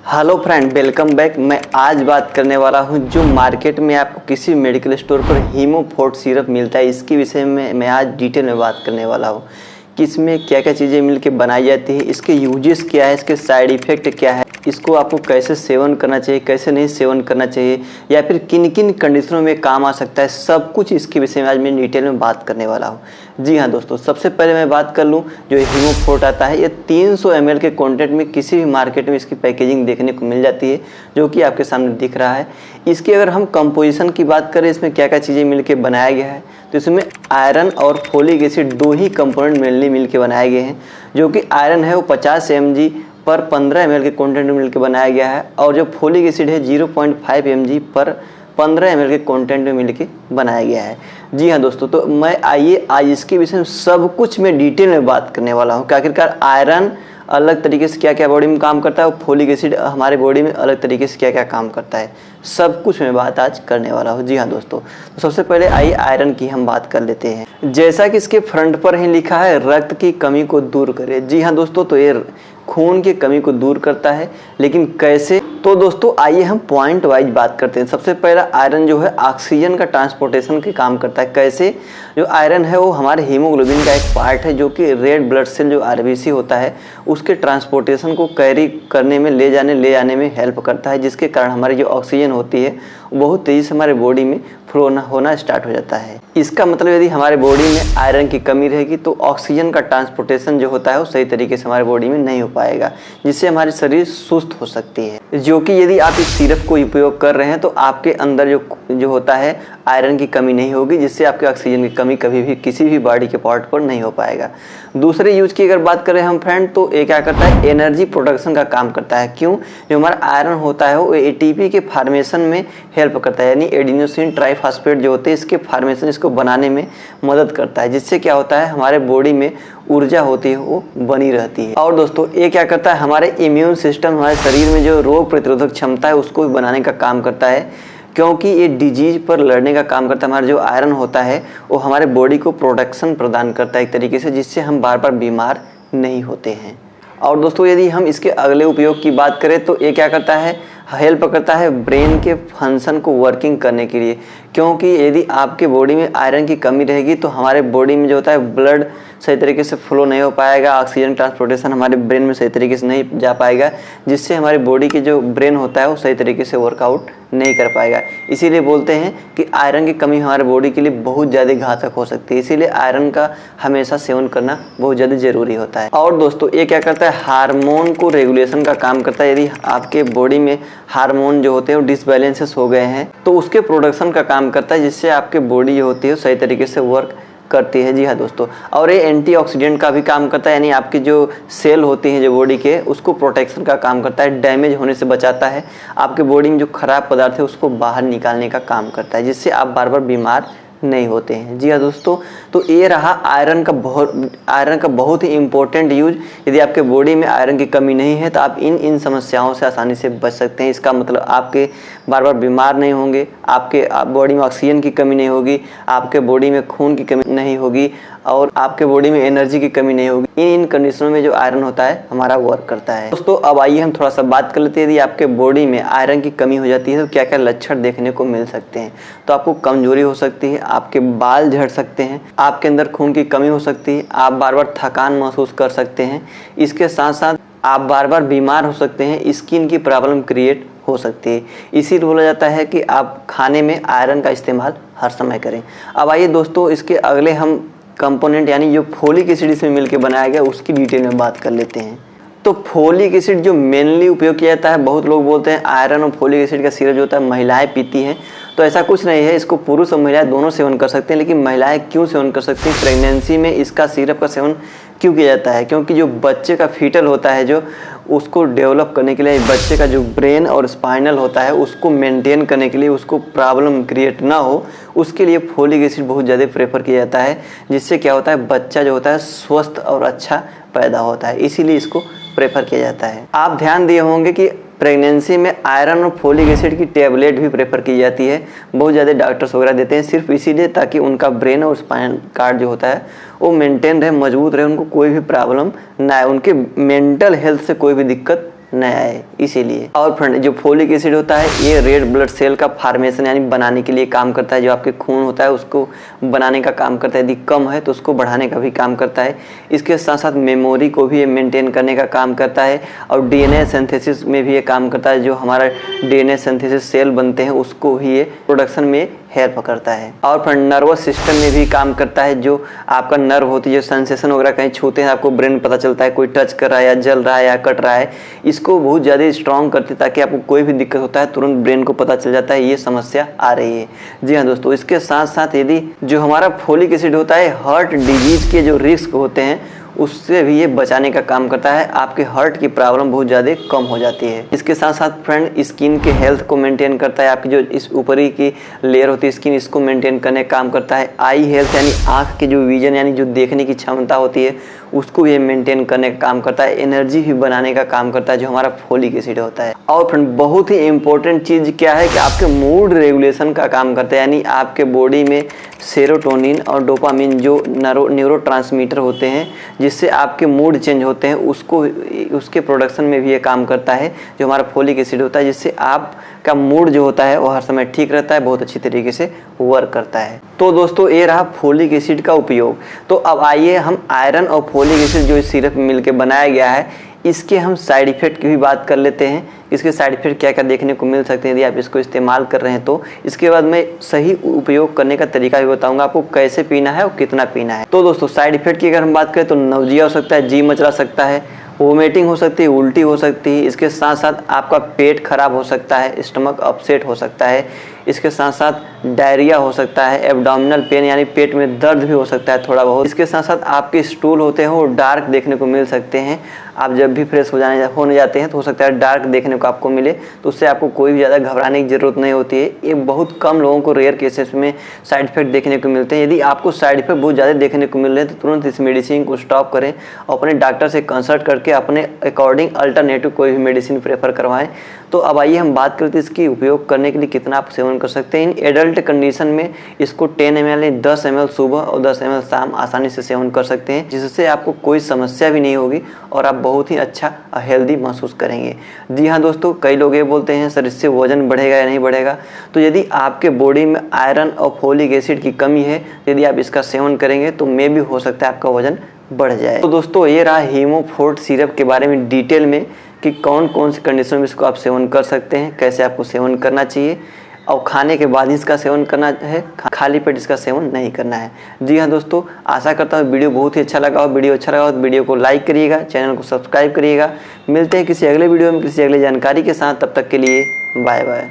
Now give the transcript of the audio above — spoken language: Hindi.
Hello friend, welcome back. मैं आज बात करने वाला हूं जो मार्केट में आपको किसी मेडिकल स्टोर पर हीमोफोर्ट सिरप मिलता है, इसके विषय में मैं आज डिटेल में बात करने वाला हूं कि इसमें क्या क्या चीज़ें मिलकर बनाई जाती है, इसके यूजेस क्या है, इसके साइड इफ़ेक्ट क्या है, इसको आपको कैसे सेवन करना चाहिए, कैसे नहीं सेवन करना चाहिए, या फिर किन किन कंडीशनों में काम आ सकता है, सब कुछ इसके विषय में आज मैं डिटेल में बात करने वाला हूँ। जी हाँ दोस्तों, सबसे पहले मैं बात कर लूँ जो हीमोफोर्ट आता है, ये 300 ml के क्वांटिटी में किसी भी मार्केट में इसकी पैकेजिंग देखने को मिल जाती है, जो कि आपके सामने दिख रहा है। इसकी अगर हम कंपोजिशन की बात करें, इसमें क्या क्या चीज़ें मिलकर बनाया गया है, तो इसमें आयरन और फोलिक एसिड दो ही कंपोनेंट मेनली मिलकर बनाए गए हैं। जो कि आयरन है वो 50 mg पर 15 ml के क्वांटिटी में मिलकर बनाया गया है, और जो फोलिक एसिड है 0.5 mg पर 15 ml के कंटेंट में मिलकर बनाया गया है। जी हाँ दोस्तों, तो मैं आइए आज इसके विषय में सब कुछ मैं डिटेल में बात करने वाला हूँ कि आखिरकार आयरन अलग तरीके से क्या क्या बॉडी में काम करता है और फोलिक एसिड हमारे बॉडी में अलग तरीके से क्या क्या काम करता है, सब कुछ मैं बात आज करने वाला हूँ। जी हाँ दोस्तों, तो सबसे पहले आइए आयरन की हम बात कर लेते हैं। जैसा कि इसके फ्रंट पर ही लिखा है, रक्त की कमी को दूर करे। जी हाँ दोस्तों, तो ये खून की कमी को दूर करता है, लेकिन कैसे? तो दोस्तों आइए हम पॉइंट वाइज बात करते हैं। सबसे पहला, आयरन जो है ऑक्सीजन का ट्रांसपोर्टेशन के काम करता है। कैसे? जो आयरन है वो हमारे हीमोग्लोबिन का एक पार्ट है, जो कि रेड ब्लड सेल जो आरबीसी होता है उसके ट्रांसपोर्टेशन को कैरी करने में, ले जाने में हेल्प करता है, जिसके कारण हमारी जो ऑक्सीजन होती है बहुत तेज़ी से हमारे बॉडी में फ्लो होना स्टार्ट हो जाता है। इसका मतलब यदि हमारे बॉडी में आयरन की कमी रहेगी तो ऑक्सीजन का ट्रांसपोर्टेशन जो होता है वो सही तरीके से हमारे बॉडी में नहीं हो पाएगा, जिससे हमारी शरीर सुस्त हो सकती है। जो कि यदि आप इस सिरप को उपयोग कर रहे हैं तो आपके अंदर जो होता है आयरन की कमी नहीं होगी, जिससे आपकी ऑक्सीजन की कमी कभी भी किसी भी बॉडी के पार्ट पर नहीं हो पाएगा। दूसरे यूज की अगर बात करें हम फ्रेंड, तो ये क्या करता है, एनर्जी प्रोडक्शन का काम करता है। क्यों? जो हमारा आयरन होता है वो एटीपी के फार्मेशन में हेल्प करता है, यानी एडिनोसिन ट्राइफॉस्फेट जो होते हैं इसके फार्मेशन, इसको बनाने में मदद करता है, जिससे क्या होता है हमारे बॉडी में ऊर्जा होती है वो बनी रहती है। और दोस्तों ये क्या करता है, हमारे इम्यून सिस्टम, हमारे शरीर में जो रोग प्रतिरोधक क्षमता है उसको भी बनाने का काम करता है, क्योंकि ये डिजीज पर लड़ने का काम करता है। हमारा जो आयरन होता है वो हमारे बॉडी को प्रोटेक्शन प्रदान करता है एक तरीके से, जिससे हम बार बार बीमार नहीं होते हैं। और दोस्तों यदि हम इसके अगले उपयोग की बात करें तो ये क्या करता है, हेल्प करता है ब्रेन के फंक्शन को वर्किंग करने के लिए। क्योंकि यदि आपके बॉडी में आयरन की कमी रहेगी तो हमारे बॉडी में जो होता है ब्लड सही तरीके से फ्लो नहीं हो पाएगा, ऑक्सीजन ट्रांसपोर्टेशन हमारे ब्रेन में सही तरीके से नहीं जा पाएगा, जिससे हमारी बॉडी की जो ब्रेन होता है वो सही तरीके से वर्कआउट नहीं कर पाएगा। इसीलिए बोलते हैं कि आयरन की कमी हमारे बॉडी के लिए बहुत ज़्यादा घातक हो सकती है, इसीलिए आयरन का हमेशा सेवन करना बहुत ज़्यादा ज़रूरी होता है। और दोस्तों ये क्या करता है, हार्मोन को रेगुलेशन का काम करता है। यदि आपके बॉडी में हार्मोन जो होते हैं वो डिसबैलेंसेस हो गए हैं तो उसके प्रोडक्शन का काम करता है, जिससे आपके बॉडी जो होती है सही तरीके से वर्क करती है। जी हाँ दोस्तों, और ये एंटीऑक्सीडेंट का भी काम करता है, यानी आपकी जो सेल होती हैं जो बॉडी के, उसको प्रोटेक्शन का काम करता है, डैमेज होने से बचाता है, आपके बॉडी में जो खराब पदार्थ है उसको बाहर निकालने का काम करता है, जिससे आप बार बार बीमार नहीं होते हैं। जी हाँ दोस्तों, तो ये रहा आयरन का बहुत ही इम्पोर्टेंट यूज। यदि आपके बॉडी में आयरन की कमी नहीं है तो आप इन समस्याओं से आसानी से बच सकते हैं। इसका मतलब आपके बार बार बीमार नहीं होंगे, आपके बॉडी में ऑक्सीजन की कमी नहीं होगी, आपके बॉडी में खून की कमी नहीं होगी, और आपके बॉडी में एनर्जी की कमी नहीं होगी। इन कंडीशनों में जो आयरन होता है हमारा वर्क करता है। दोस्तों अब आइए हम थोड़ा सा बात कर लेते हैं, यदि आपके बॉडी में आयरन की कमी हो जाती है तो क्या क्या लक्षण देखने को मिल सकते हैं। तो आपको कमजोरी हो सकती है, आपके बाल झड़ सकते हैं, आपके अंदर खून की कमी हो सकती है, आप बार बार थकान महसूस कर सकते हैं, इसके साथ साथ आप बार बार बीमार हो सकते हैं, स्किन की प्रॉब्लम क्रिएट हो सकती है। इसीलिए बोला जाता है कि आप खाने में आयरन का इस्तेमाल हर समय करें। अब आइए दोस्तों इसके अगले हम कंपोनेंट यानी जो फोलिक एसिड इसमें मिलकर बनाया गया उसकी डिटेल में बात कर लेते हैं। तो फोलिक एसिड जो मेनली उपयोग किया जाता है, बहुत लोग बोलते हैं आयरन और फोलिक एसिड का सिरप जो होता है महिलाएं पीती हैं, तो ऐसा कुछ नहीं है। इसको पुरुष और महिलाएं दोनों सेवन कर सकते हैं, लेकिन महिलाएं क्यों सेवन कर सकती हैं, प्रेगनेंसी में इसका सिरप का सेवन क्यों किया जाता है? क्योंकि जो बच्चे का फीटल होता है, जो उसको डेवलप करने के लिए, बच्चे का जो ब्रेन और स्पाइनल होता है उसको मेंटेन करने के लिए, उसको प्रॉब्लम क्रिएट ना हो, उसके लिए फोलिक एसिड बहुत ज़्यादा प्रेफर किया जाता है, जिससे क्या होता है बच्चा जो होता है स्वस्थ और अच्छा पैदा होता है, इसीलिए इसको प्रेफर किया जाता है। आप ध्यान दिए होंगे कि प्रेगनेंसी में आयरन और फोलिक एसिड की टैबलेट भी प्रेफर की जाती है, बहुत ज़्यादा डॉक्टर्स वगैरह देते हैं, सिर्फ इसीलिए ताकि उनका ब्रेन और स्पाइनल कार्ड जो होता है वो मेंटेन रहे, मजबूत रहे, उनको कोई भी प्रॉब्लम ना आए, उनके मेंटल हेल्थ से कोई भी दिक्कत न आए इसीलिए। और फ्रेंड जो फोलिक एसिड होता है ये रेड ब्लड सेल का फार्मेशन यानी बनाने के लिए काम करता है। जो आपके खून होता है उसको बनाने का काम करता है, यदि कम है तो उसको बढ़ाने का भी काम करता है। इसके साथ साथ मेमोरी को भी ये मेंटेन करने का काम करता है और डीएनए सिंथेसिस में भी ये काम करता है। जो हमारा डीएनए सिंथेसिस सेल बनते हैं उसको भी ये प्रोडक्शन में हेल्प करता है। और फ्रेंड नर्वस सिस्टम में भी काम करता है। जो आपका नर्व होती है, जो सेंसेशन वगैरह कहीं छूते हैं आपको ब्रेन पता चलता है, कोई टच कर रहा है या जल रहा है या कट रहा है, इसको बहुत ज़्यादा स्ट्रॉन्ग करती है ताकि आपको कोई भी दिक्कत होता है तुरंत ब्रेन को पता चल जाता है ये समस्या आ रही है। जी हाँ दोस्तों, इसके साथ साथ यदि जो हमारा फोलिक एसिड होता है हार्ट डिजीज के जो रिस्क होते हैं उससे भी ये बचाने का काम करता है। आपके हार्ट की प्रॉब्लम बहुत ज़्यादा कम हो जाती है। इसके साथ साथ फ्रेंड स्किन के हेल्थ को मेंटेन करता है। आपकी जो इस ऊपरी की लेयर होती है स्किन, इसको मेंटेन करने का काम करता है। आई हेल्थ यानी आँख के जो विजन यानी जो देखने की क्षमता होती है उसको ये मेंटेन करने का काम करता है। एनर्जी भी बनाने का काम करता है जो हमारा फोलिक एसिड होता है। और फ्रेंड बहुत ही इंपॉर्टेंट चीज़ क्या है कि आपके मूड रेगुलेशन का काम करता है। यानी आपके बॉडी में सेरोटोनिन और डोपामिन जो न्यूरोट्रांसमीटर होते हैं जिससे आपके मूड चेंज होते हैं उसके प्रोडक्शन में भी ये काम करता है जो हमारा फोलिक एसिड होता है, जिससे आपका मूड जो होता है वो हर समय ठीक रहता है, बहुत अच्छी तरीके से वर्क करता है। तो दोस्तों ये रहा फोलिक एसिड का उपयोग। तो अब आइए हम आयरन और फोलिक एसिड जो इस सिरप में मिलकर बनाया गया है इसके हम साइड इफ़ेक्ट की भी बात कर लेते हैं। इसके साइड इफ़ेक्ट क्या क्या देखने को मिल सकते हैं यदि आप इसको इस्तेमाल कर रहे हैं तो। इसके बाद मैं सही उपयोग करने का तरीका भी बताऊंगा आपको, कैसे पीना है और कितना पीना है। तो दोस्तों साइड इफ़ेक्ट की अगर हम बात करें तो नौजिया हो सकता है, जी मचला सकता है, वोमिटिंग हो सकती है, उल्टी हो सकती है। इसके साथ साथ आपका पेट खराब हो सकता है, स्टमक अपसेट हो सकता है। इसके साथ साथ डायरिया हो सकता है, एब्डोमिनल पेन यानी पेट में दर्द भी हो सकता है थोड़ा बहुत। इसके साथ साथ आपके स्टूल होते हैं वो डार्क देखने को मिल सकते हैं। आप जब भी फ्रेश होने जाते हैं तो हो सकता है डार्क देखने को आपको मिले, तो उससे आपको कोई भी ज़्यादा घबराने की ज़रूरत नहीं होती है। ये बहुत कम लोगों को रेयर केसेस में साइड इफेक्ट देखने को मिलते हैं। यदि आपको साइड इफेक्ट बहुत ज़्यादा देखने को मिल रहे हैं तो तुरंत इस मेडिसिन को स्टॉप करें और अपने डॉक्टर से कंसल्ट करके अपने अकॉर्डिंग अल्टरनेटिव कोई भी मेडिसिन प्रेफर करवाएं। तो अब आइए हम बात करते हैं इसकी उपयोग करने के लिए कितना आप सेवन कर सकते हैं। इन एडल्ट कंडीशन में इसको 10 ml 10 ml सुबह और 10 ml शाम आसानी से सेवन कर सकते हैं, जिससे आपको कोई समस्या भी नहीं होगी और आप बहुत ही अच्छा हेल्दी महसूस करेंगे। जी हाँ दोस्तों, कई लोग ये बोलते हैं सर इससे वजन बढ़ेगा या नहीं बढ़ेगा। तो यदि आपके बॉडी में आयरन और फोलिक एसिड की कमी है, यदि आप इसका सेवन करेंगे तो मे भी हो सकता है आपका वजन बढ़ जाए। तो दोस्तों ये रहा हीमोफोर्ट सिरप के बारे में डिटेल में कि कौन कौन सी कंडीशन में इसको आप सेवन कर सकते हैं, कैसे आपको सेवन करना चाहिए और खाने के बाद इसका सेवन करना है, खाली पेट इसका सेवन नहीं करना है। जी हाँ दोस्तों, आशा करता हूँ वीडियो बहुत ही अच्छा लगा हो। वीडियो अच्छा लगा हो तो वीडियो को लाइक करिएगा, चैनल को सब्सक्राइब करिएगा। मिलते हैं किसी अगले वीडियो में किसी अगले जानकारी के साथ, तब तक के लिए बाय बाय।